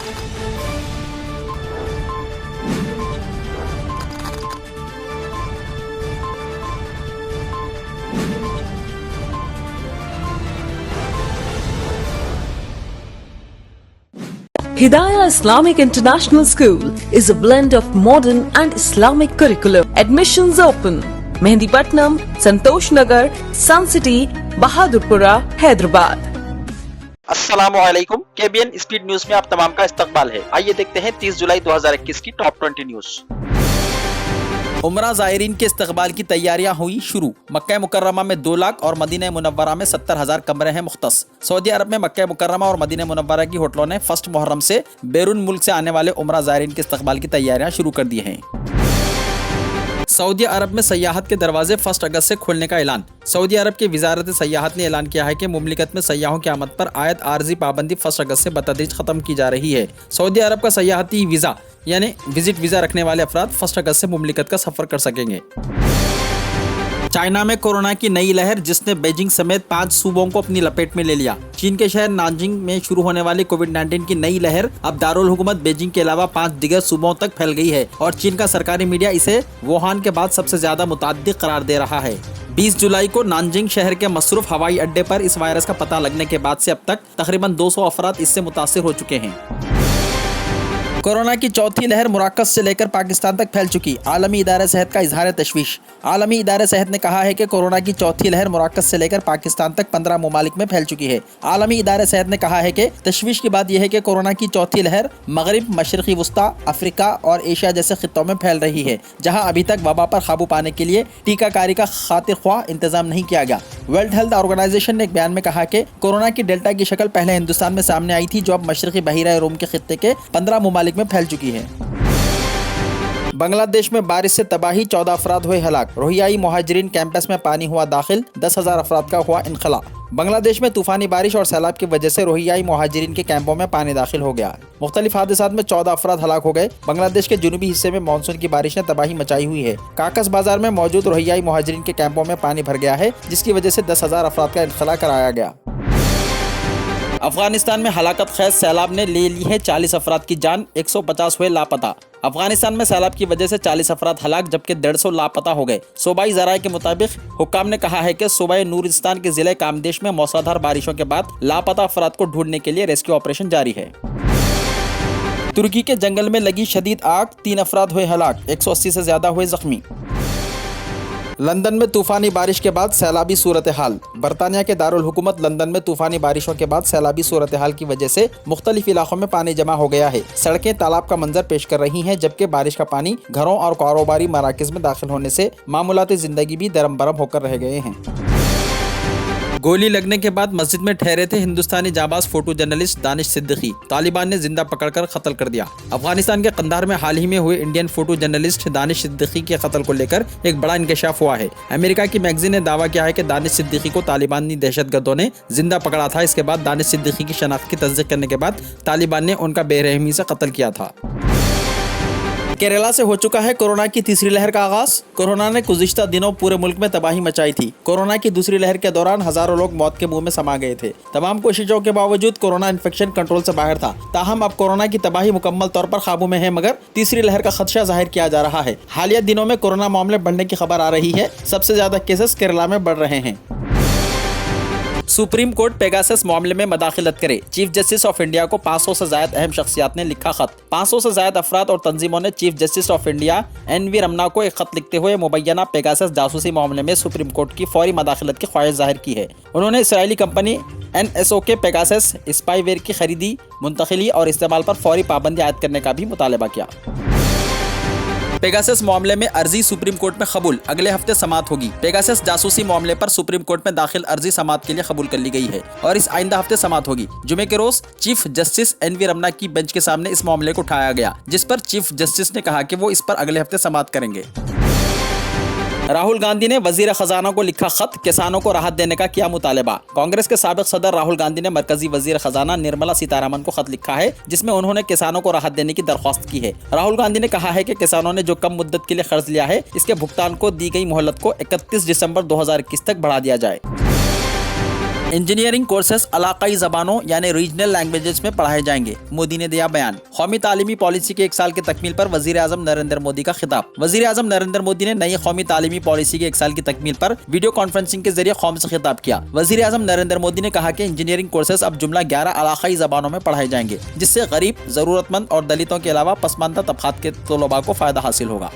Hidayah Islamic International School is a blend of modern and Islamic curriculum. Admissions open. Mehndipatnam, Santosh Nagar, Sun City, Bahadurpura, Hyderabad. अस्सलामुअलैकुम। KBN speed news में आप तमाम का इस्तकबाल है। आइए देखते हैं 30 जुलाई 2021 की टॉप 20 न्यूज। उमरा ज़ायरीन के इस्तकबाल की तैयारियां हुई शुरू। मक्का मुकर्रमा में 2 लाख और मदीना मुनव्वरा में 70,000 कमरे हैं मुख्तस। सऊदी अरब में मक्का मुकर्रमा और मदीना मुनव्वरा की होटलों ने 1 मुहर्रम से बैरून मुल्क से आने वाले उमरा ज़ायरीन के इस्तकबाल की तैयारियां शुरू कर दी हैं। सऊदी अरब में सयाहत के दरवाजे 1 अगस्त से खोलने का ऐलान। सऊदी अरब की वजारत सयाहत ने ऐलान किया है कि मुमलिकत में सयाहों की आमद पर आयद आर्जी पाबंदी 1 अगस्त से बतदरीज खत्म की जा रही है। सऊदी अरब का सयाहती वीज़ा यानी विजिट वीज़ा रखने वाले अफराद 1 अगस्त से मुमलिकत का सफ़र कर सकेंगे। चाइना में कोरोना की नई लहर, जिसने बीजिंग समेत 5 सूबों को अपनी लपेट में ले लिया। चीन के शहर नानजिंग में शुरू होने वाली कोविड-19 की नई लहर अब दारुल हुकूमत बीजिंग के अलावा 5 दिगर सूबों तक फैल गई है और चीन का सरकारी मीडिया इसे वुहान के बाद सबसे ज्यादा मुतअद्दी करार दे रहा है। 20 जुलाई को नानजिंग शहर के मसरूफ हवाई अड्डे पर इस वायरस का पता लगने के बाद से अब तक तकरीबन 200 अफराद इससे मुतासिर हो चुके हैं। कोरोना की चौथी लहर मुराकस से लेकर पाकिस्तान तक फैल चुकी। आलमी इदारे सेहत का इजहार तशवीश। आलमी इदारे सेहत ने कहा है कि कोरोना की चौथी लहर मुराकस से लेकर पाकिस्तान तक 15 ममालिक में फैल चुकी है। आलमी इदारे सेहत ने कहा है कि तशवीश की बात यह है कि कोरोना की चौथी लहर मगरिब, मशरक़ी वस्ता, अफ्रीका और एशिया जैसे खित्तों में फैल रही है, जहाँ अभी तक वबा पर काबू पाने के लिए टीकाकारी का खातिर ख्वाह इंतजाम नहीं किया गया। वर्ल्ड हेल्थ ऑर्गेनाइजेशन ने एक बयान में कहा कि कोरोना की डेल्टा की शक्ल पहले हिंदुस्तान में सामने आई थी, जो अब मशरक़ी बहिरा रोम के खित्ते के 15 ममालिक में फैल चुकी है। बांग्लादेश में बारिश से तबाही, 14 अफराद हुए हलाक। रोहिंग्याई मुहाजिरीन कैंपस में पानी हुआ दाखिल, 10,000 अफराद का हुआ इनखला। बांग्लादेश में तूफानी बारिश और सैलाब की वजह से रोहिंग्याई मुहाजिरीन के कैंपों में पानी दाखिल हो गया। मुख्तलिफ हादसात में 14 अफराद हलाक हो गए। बांग्लादेश के जुनूबी हिस्से में मानसून की बारिश ने तबाही मचाई हुई है। काकस बाजार में मौजूद रोहिंग्याई मुहाजिरीन के कैंपों में पानी भर गया है, जिसकी वजह से 10,000 अफराद का इनखला कराया गया। अफगानिस्तान में हलाकत खेज सैलाब ने ले ली है 40 अफराद की जान, 150 हुए लापता। अफगानिस्तान में सैलाब की वजह से 40 अफराद हलाक जबकि 150 लापता हो गए। सूबाई ज़राए के मुताबिक हुक्काम ने कहा है कि सूबाई नूरिस्तान के जिले कामदेश में मौसलाधार बारिशों के बाद लापता अफराद को ढूंढने के लिए रेस्क्यू ऑपरेशन जारी है। तुर्की के जंगल में लगी शदीद आग, 3 अफराद हुए हलाक, 180 से ज्यादा हुए जख्मी। लंदन में तूफानी बारिश के बाद सैलाबी सूरत हाल। बरतानिया के दारुल हुकूमत लंदन में तूफानी बारिशों के बाद सैलाबी सूरत हाल की वजह से मुख्तलिफ इलाकों में पानी जमा हो गया है। सड़कें तालाब का मंजर पेश कर रही हैं, जबकि बारिश का पानी घरों और कारोबारी मराकज़ में दाखिल होने से मामूलाती जिंदगी भी दरम बरम होकर रह गए हैं। गोली लगने के बाद मस्जिद में ठहरे थे हिंदुस्तानी जाबाज फोटो जर्नलिस्ट दानिश सिद्दीकी, तालिबान ने जिंदा पकड़कर कत्ल कर दिया। अफगानिस्तान के कंधार में हाल ही में हुए Indian photo journalist Danish Siddiqui के कत्ल को लेकर एक बड़ा इंकशाफ हुआ है। अमेरिका की मैगजीन ने दावा किया है कि दानिश सिद्दीकी को तालिबानी दहशतगर्दों ने जिंदा पकड़ा था। इसके बाद दानिश सिद्दीकी की शनाख्त की तस्दीक करने के बाद तालिबान ने उनका बेरहमी से कत्ल किया था। केरला से हो चुका है कोरोना की तीसरी लहर का आगाज। कोरोना ने गुज़िश्ता दिनों पूरे मुल्क में तबाही मचाई थी। कोरोना की दूसरी लहर के दौरान हजारों लोग मौत के मुंह में समा गए थे। तमाम कोशिशों के बावजूद कोरोना इन्फेक्शन कंट्रोल से बाहर था। ताहम अब कोरोना की तबाही मुकम्मल तौर पर काबू में है, मगर तीसरी लहर का खदशा जाहिर किया जा रहा है। हालिया दिनों में कोरोना मामले बढ़ने की खबर आ रही है। सबसे ज्यादा केसेस केरला में बढ़ रहे हैं। सुप्रीम कोर्ट पेगासस मामले में मदाखिलत करे। चीफ जस्टिस ऑफ इंडिया को 500 से ज्यादा अहम शख्सियात ने लिखा खत। 500 से ज्यादा अफराद और तंजीमों ने chief justice of India NV Ramana को एक खत लिखते हुए मुबैना पेगासस जासूसी मामले में सुप्रीम कोर्ट की फौरी मदाखिलत की ख्वाहिश जाहिर की है। उन्होंने इसराइली कंपनी NSO के पेगासस स्पाईवेयर की खरीदी, मुंतकिली और इस्तेमाल पर फौरी पाबंदी आयद करने का भी मुतालबा किया। पेगासस मामले में अर्जी सुप्रीम कोर्ट में कबूल, अगले हफ्ते समाअत होगी। पेगासस जासूसी मामले पर सुप्रीम कोर्ट में दाखिल अर्जी समाअत के लिए कबूल कर ली गई है और इस आइंदा हफ्ते समाअत होगी। जुमे के रोज चीफ जस्टिस NV रमना की बेंच के सामने इस मामले को उठाया गया, जिस पर चीफ जस्टिस ने कहा कि वो इस पर अगले हफ्ते समाअत करेंगे। राहुल गांधी ने वजीर खजाना को लिखा खत, किसानों को राहत देने का किया मुतालबा। कांग्रेस के साबिक सदर राहुल गांधी ने मरकजी वजीर खजाना निर्मला सीतारमन को खत लिखा है, जिसमें उन्होंने किसानों को राहत देने की दरख्वास्त की है। राहुल गांधी ने कहा है कि किसानों ने जो कम मुद्दत के लिए कर्ज लिया है, इसके भुगतान को दी गई मोहलत को 31 दिसंबर 2021 तक बढ़ा दिया जाए। इंजीनियरिंग कोर्सेस इलाकाई जबानों यानी रीजनल लैंग्वेजेस में पढ़ाए जाएंगे, मोदी ने दिया बयान। कौमी तालीमी पॉलिसी के 1 साल के तकमील पर वजीर आजम नरेंद्र मोदी का खिताब। वजीर आजम नरेंद्र मोदी ने नई कौमी तालीमी पॉलिसी के 1 साल की तकमील पर वीडियो कॉन्फ्रेंसिंग के जरिए कौम से खिताब किया। वजीर आजम नरेंद्र मोदी ने कहा कि इंजीनियरिंग कोर्सेस अब जुमला 11 इलाकाई जबानों में पढ़ाए जाएंगे, जिससे गरीब, जरूरतमंद और दलितों के अलावा पसमानदा तबकात के तलबा को फायदा हासिल होगा।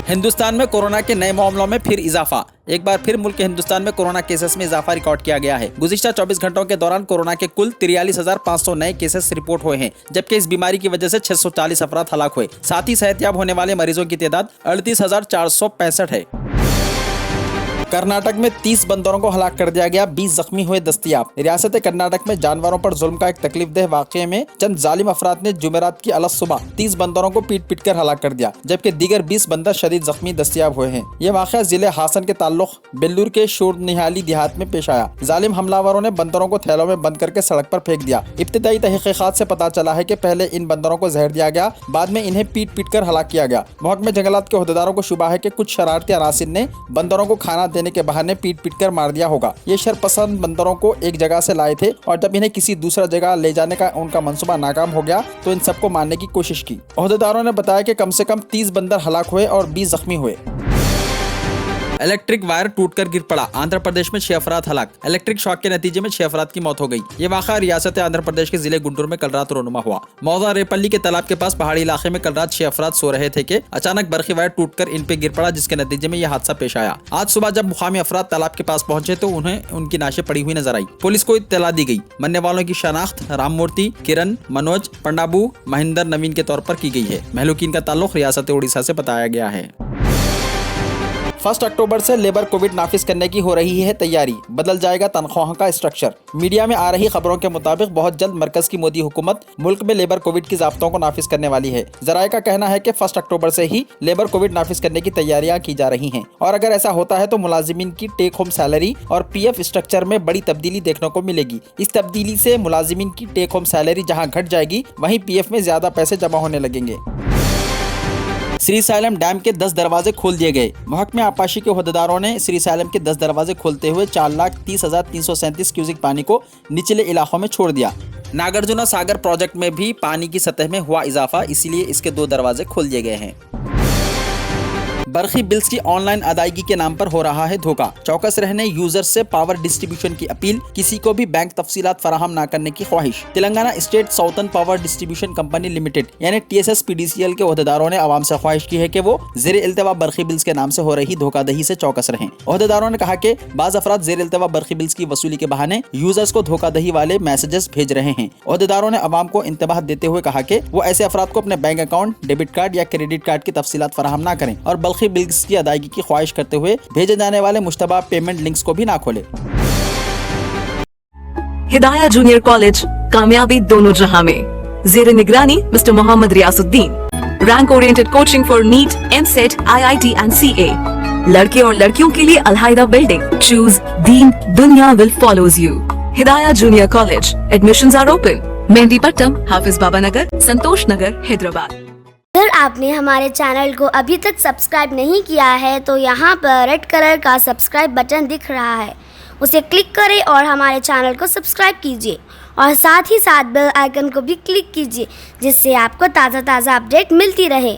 हिंदुस्तान में कोरोना के नए मामलों में फिर इजाफा। एक बार फिर मुल्क हिंदुस्तान में कोरोना केसेस में इजाफा रिकॉर्ड किया गया है। गुज़िश्ता 24 घंटों के दौरान कोरोना के कुल 43,500 नए केसेस रिपोर्ट हुए हैं, जबकि इस बीमारी की वजह से 640 अफराद हलाक हुए। साथ ही सेहतयाब होने वाले मरीजों की तादाद 38,465 है। कर्नाटक में 30 बंदरों को हलाक कर दिया गया, 20 जख्मी हुए दस्तयाब। रियासत कर्नाटक में जानवरों पर जुल्म का एक तकलीफदेह वाक़ये में चंद जालिम अफराद ने जुमेरात की अलग सुबह 30 बंदरों को पीट पीट कर हलाक कर दिया, जबकि दीगर 20 बंदर शदीद जख्मी दस्तयाब हुए हैं। यह वाक़या जिले हासन के ताल्लुक बेल्लूर के शूरनिहाली देहात में पेश आया। जालिम हमलावरों ने बंदरों को थैलों में बंद करके सड़क पर फेंक दिया। इब्तिदाई तहक़ीक़ात से पता चला है कि पहले इन बंदरों को जहर दिया गया, बाद में इन्हें पीट पीट कर हलाक किया गया। महकमे जंगलात के ओहदेदारों को शुबा है कि कुछ शरारती अनासिर ने बंदरों को खाना देने के बहाने पीट पीट कर मार दिया होगा। ये शरपसंद बंदरों को एक जगह से लाए थे और जब इन्हें किसी दूसरा जगह ले जाने का उनका मंसूबा नाकाम हो गया तो इन सबको मारने की कोशिश की। ओहदेदारों ने बताया कि कम से कम 30 बंदर हलाक हुए और 20 जख्मी हुए। इलेक्ट्रिक वायर टूटकर गिर पड़ा, आंध्र प्रदेश में 6 अफराद हलाक। इलेक्ट्रिक शॉक के नतीजे में 6 अफराद की मौत हो गई। ये वाक़ा रियासत आंध्र प्रदेश के जिले गुंटूर में कल रात रोनुमा हुआ। मौजा रेपल्ली के तालाब के पास पहाड़ी इलाके में कल रात 6 अफराद सो रहे थे कि अचानक बरक़ी वायर टूटकर इन पे गिर पड़ा, जिसके नतीजे में यह हादसा पेश आया। आज सुबह जब मुकामी अफराद तालाब के पास पहुंचे तो उन्हें उनकी नाशें पड़ी हुई नजर आई। पुलिस को इत्तला दी गई। मरने वालों की शनाख्त राममूर्ति, किरण, मनोज, पंडाबू, महेंद्र, नवीन के तौर पर की गई है। महलूकीन का ताल्लुक रियासत उड़ीसा से बताया गया है। 1 अक्टूबर से लेबर कोविड नाफिज करने की हो रही है तैयारी, बदल जाएगा तनख्वाह का स्ट्रक्चर। मीडिया में आ रही खबरों के मुताबिक बहुत जल्द मरकज की मोदी हुकूमत मुल्क में लेबर कोविड की ज़ाब्तों को नाफिज करने वाली है। जराये का कहना है कि 1 अक्टूबर से ही लेबर कोविड नाफिज करने की तैयारियां की जा रही हैं और अगर ऐसा होता है तो मुलाजिमीन की टेक होम सैलरी और PF स्ट्रक्चर में बड़ी तब्दीली देखने को मिलेगी। इस तब्दीली से मुलाजिमीन की टेक होम सैलरी जहाँ घट जाएगी, वहीं PF में ज्यादा पैसे जमा होने लगेंगे। श्रीशैलम डैम के 10 दरवाजे खोल दिए गए। महकमे आपाशी के ओहदेदारों ने श्रीशैलम के 10 दरवाजे खोलते हुए 4,30,337 क्यूसिक पानी को निचले इलाकों में छोड़ दिया। नागार्जुना सागर प्रोजेक्ट में भी पानी की सतह में हुआ इजाफा, इसीलिए इसके 2 दरवाजे खोल दिए गए हैं। बरखी बिल्स की ऑनलाइन अदायगी के नाम पर हो रहा है धोखा। चौकस रहने यूजर्स से पावर डिस्ट्रीब्यूशन की अपील, किसी को भी बैंक तफसीलात फराहम न करने की ख्वाहिश। Telangana state southern power distribution company limited यानी TSS PDCL के ओहदेदारों ने आवाम से ख्वाहिश की है कि वो ज़ेरे इल्तवा बरखी बिल्स के नाम से हो रही धोखादही से चौकस रहें। ओहदेदारों ने कहा कि बाज़ अफराद ज़ेरे इल्तवा बरखी बिल्स की वसूली के बहाने यूजर्स को धोखादही वाले मैसेजेस भेज रहे हैं। ओहदेदारों ने आवाम को इंतबाह देते हुए कहा कि वो ऐसे अफराद को अपने बैंक अकाउंट, डेबिट कार्ड या क्रेडिट कार्ड की तफसीलात फराहम न करें और बरखी बिल्स की अदायगी की ख्वाहिश करते हुए भेजे जाने वाले मुश्तबा पेमेंट लिंक्स को भी ना खोले। हिदाया जूनियर कॉलेज, कामयाबी दोनों जहां में। जेर निगरानी mister Mohammed Riasuddin. Rank oriented coaching for NEET, MSET, IIT and CA। लड़के और लड़कियों के लिए अलहायदा बिल्डिंग। चूज दीन, दुनिया will follows you. Hidaya junior college, admissions are open. Mehdipatnam, Hafiz Baba Nagar, Santosh Nagar, Hyderabad. अगर आपने हमारे चैनल को अभी तक सब्सक्राइब नहीं किया है तो यहाँ पर रेड कलर का सब्सक्राइब बटन दिख रहा है, उसे क्लिक करें और हमारे चैनल को सब्सक्राइब कीजिए और साथ ही साथ बेल आइकन को भी क्लिक कीजिए, जिससे आपको ताज़ा अपडेट मिलती रहे।